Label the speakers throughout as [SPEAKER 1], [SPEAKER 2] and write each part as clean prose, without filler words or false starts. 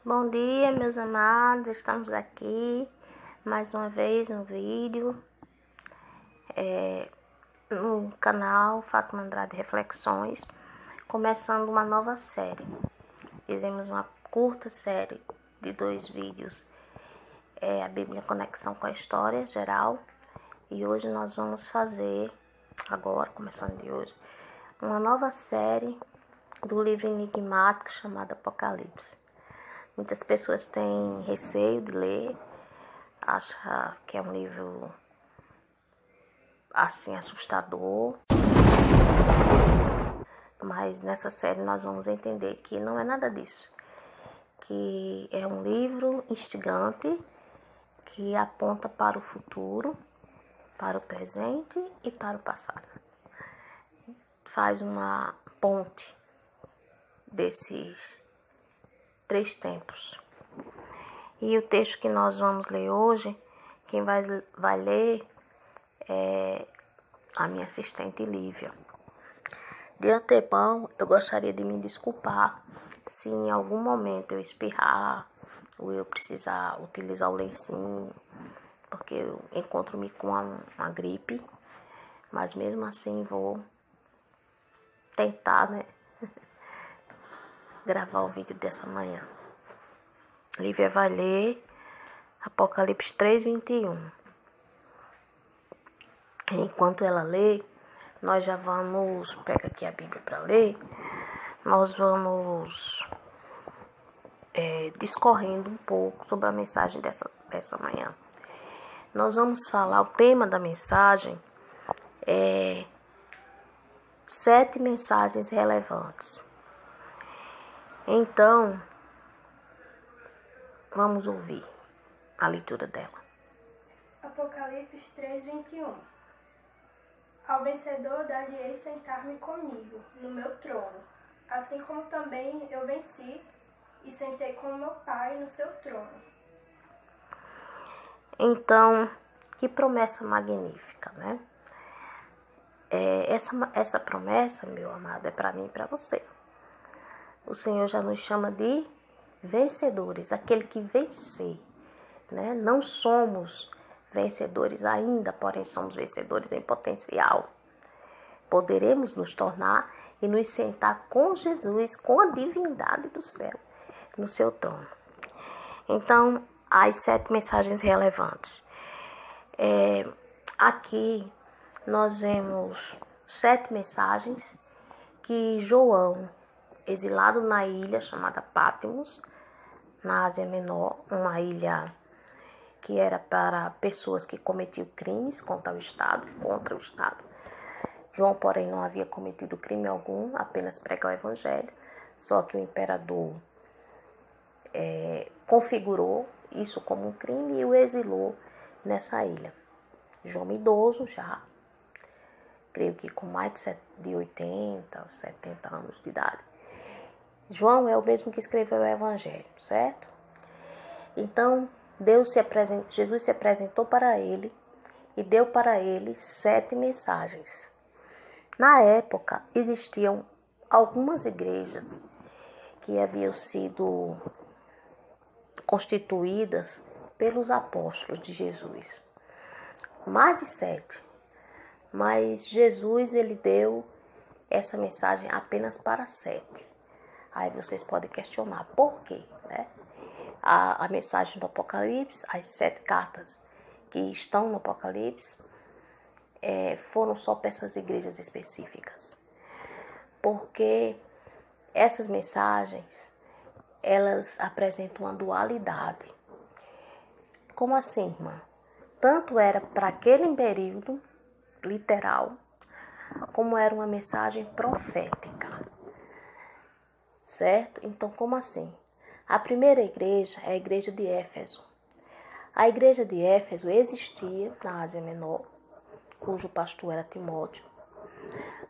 [SPEAKER 1] Bom dia, meus amados, estamos aqui mais uma vez no vídeo, no canal Fátima Andrade Reflexões, começando uma nova série. Fizemos uma curta série de 2 vídeos, a Bíblia Conexão com a História Geral, e hoje nós vamos fazer, agora, começando de hoje, uma nova série do livro enigmático chamado Apocalipse. Muitas pessoas têm receio de ler, acham que é um livro assim assustador, mas nessa série nós vamos entender que não é nada disso, que é um livro instigante que aponta para o futuro, para o presente e para o passado. Faz uma ponte desses 3 tempos. E o texto que nós vamos ler hoje, quem vai ler é a minha assistente Lívia. De antemão, eu gostaria de me desculpar se em algum momento eu espirrar ou eu precisar utilizar o lencinho, porque eu encontro-me com uma gripe, mas mesmo assim vou tentar, gravar o vídeo dessa manhã. Lívia vai ler Apocalipse 3:21. Enquanto ela lê, nós já vamos, pega aqui a Bíblia para ler, nós vamos discorrendo um pouco sobre a mensagem dessa manhã. Nós vamos falar, o tema da mensagem é 7 mensagens relevantes. Então, vamos ouvir a leitura dela.
[SPEAKER 2] Apocalipse 3:21. Ao vencedor dar-lhe-ei sentar-me comigo no meu trono, assim como também eu venci e sentei com meu Pai no seu trono.
[SPEAKER 1] Então, que promessa magnífica, né? Essa promessa, meu amado, é para mim e para você. O Senhor já nos chama de vencedores, aquele que vencer, né? Não somos vencedores ainda, porém somos vencedores em potencial. Poderemos nos tornar e nos sentar com Jesus, com a divindade do céu, no seu trono. Então, as 7 mensagens relevantes. Aqui nós vemos 7 mensagens que João, exilado na ilha chamada Patmos, na Ásia Menor, uma ilha que era para pessoas que cometiam crimes contra o Estado. João, porém, não havia cometido crime algum, apenas pregar o Evangelho, só que o imperador configurou isso como um crime e o exilou nessa ilha. João, idoso já, creio que com mais de 80, 70 anos de idade. João é o mesmo que escreveu o Evangelho, certo? Então, Jesus se apresentou para ele e deu para ele 7 mensagens. Na época, existiam algumas igrejas que haviam sido constituídas pelos apóstolos de Jesus. Mais de 7. Mas Jesus, ele deu essa mensagem apenas para 7. Aí vocês podem questionar por quê, né? A mensagem do Apocalipse, as 7 cartas que estão no Apocalipse, foram só para essas igrejas específicas. Porque essas mensagens, elas apresentam uma dualidade. Como assim, irmã? Tanto era para aquele período literal, como era uma mensagem profética. Certo? Então, como assim? A primeira igreja é a igreja de Éfeso. A igreja de Éfeso existia na Ásia Menor, cujo pastor era Timóteo,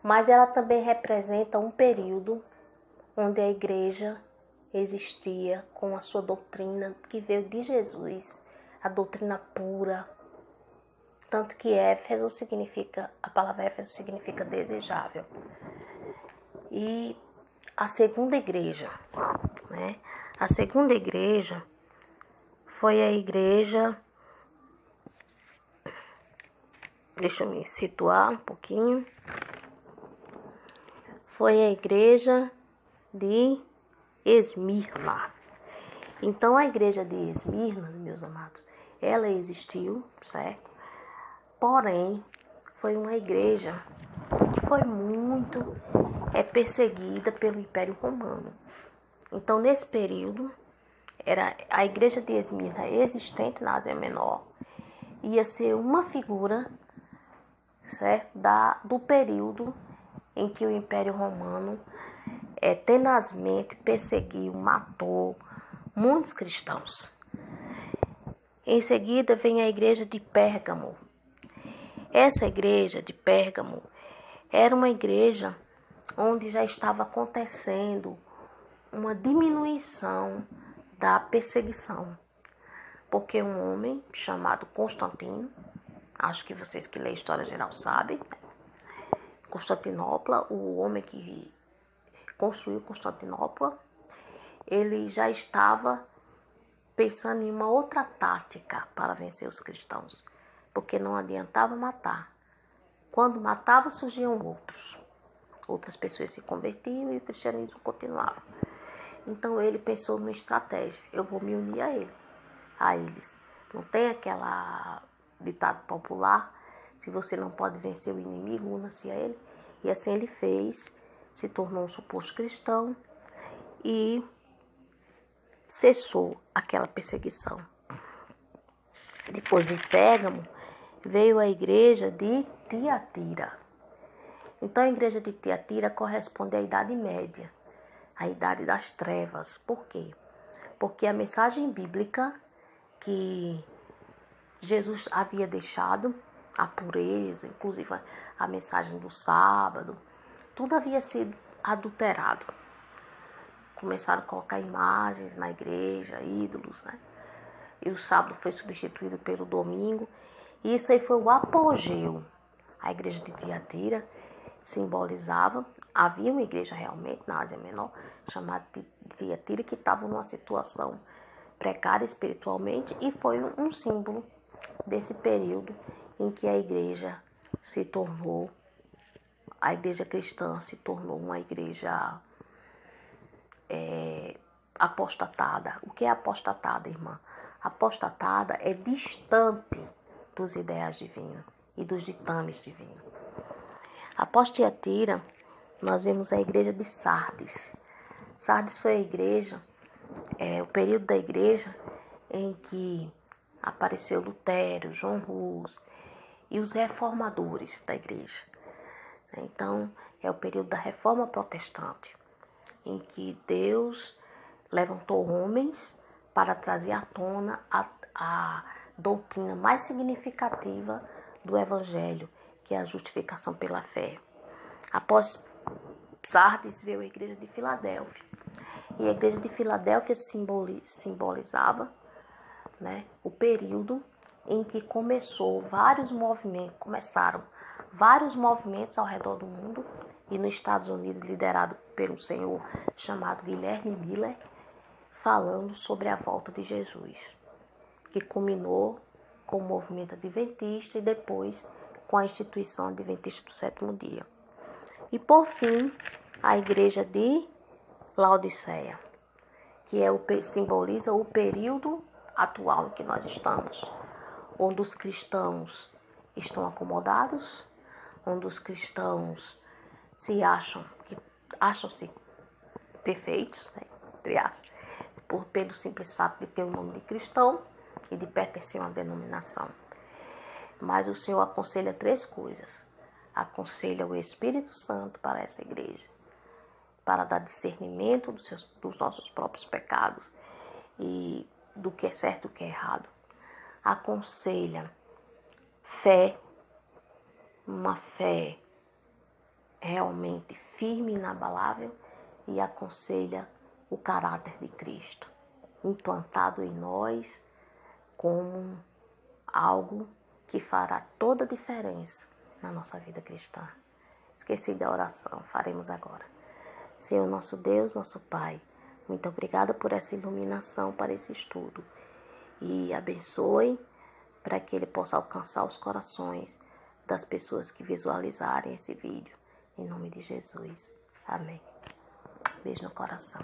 [SPEAKER 1] mas ela também representa um período onde a igreja existia com a sua doutrina que veio de Jesus, a doutrina pura. Tanto que Éfeso a palavra Éfeso significa desejável. E a segunda igreja, né? A segunda igreja foi a igreja, deixa eu me situar um pouquinho, foi a igreja de Esmirna. Então, a igreja de Esmirna, meus amados, ela existiu, certo? Porém, foi uma igreja que foi muito perseguida pelo Império Romano. Então, nesse período, era a igreja de Esmirna existente na Ásia Menor, ia ser uma figura, certo, do período em que o Império Romano tenazmente perseguiu, matou muitos cristãos. Em seguida vem a igreja de Pérgamo. Essa igreja de Pérgamo era uma igreja onde já estava acontecendo uma diminuição da perseguição, porque um homem chamado Constantino, acho que vocês que lêem História Geral sabem, Constantinopla, o homem que construiu Constantinopla, ele já estava pensando em uma outra tática para vencer os cristãos, porque não adiantava matar. Quando matava, surgiam outras pessoas se convertiam e o cristianismo continuava. Então ele pensou numa estratégia: eu vou me unir a eles. Não tem aquela ditado popular: se você não pode vencer o inimigo, una-se a ele. E assim ele fez, se tornou um suposto cristão e cessou aquela perseguição. Depois de Pérgamo, veio a igreja de Tiatira. Então a igreja de Tiatira corresponde à Idade Média, a idade das trevas. Por quê? Porque a mensagem bíblica que Jesus havia deixado, a pureza, inclusive a mensagem do sábado, tudo havia sido adulterado. Começaram a colocar imagens na igreja, ídolos, né? E o sábado foi substituído pelo domingo. E isso aí foi o apogeu. A igreja de Tiatira simbolizava, havia uma igreja realmente na Ásia Menor, chamada de Tiatira, que estava numa situação precária espiritualmente, e foi um símbolo desse período em que a igreja cristã se tornou uma igreja apostatada. O que é apostatada, irmã? Apostatada é distante dos ideais divinos e dos ditames divinos. Após Tiatira, nós vemos a igreja de Sardes. Sardes foi a igreja, o período da igreja em que apareceu Lutero, João Hus e os reformadores da igreja. Então, é o período da reforma protestante, em que Deus levantou homens para trazer à tona a doutrina mais significativa do Evangelho, que é a justificação pela fé. Após Sardes veio a igreja de Filadélfia. E a igreja de Filadélfia simbolizava, né, o período em que começaram vários movimentos ao redor do mundo, e nos Estados Unidos, liderado pelo senhor chamado Guilherme Miller, falando sobre a volta de Jesus, que culminou com o movimento adventista e depois com a instituição adventista do sétimo dia. E por fim, a igreja de Laodiceia, que simboliza o período atual em que nós estamos, onde os cristãos estão acomodados, onde os cristãos acham-se perfeitos, né, entre aspas, pelo simples fato de ter o nome de cristão e de pertencer a uma denominação. Mas o Senhor aconselha 3 coisas. Aconselha o Espírito Santo para essa igreja, para dar discernimento dos nossos próprios pecados e do que é certo e do que é errado. Aconselha fé, uma fé realmente firme e inabalável, e aconselha o caráter de Cristo, implantado em nós como algo que fará toda a diferença na nossa vida cristã. Esqueci da oração, faremos agora. Senhor nosso Deus, nosso Pai, Muito obrigada por essa iluminação para esse estudo. E abençoe para que ele possa alcançar os corações das pessoas que visualizarem esse vídeo. Em nome de Jesus. Amém. Beijo no coração.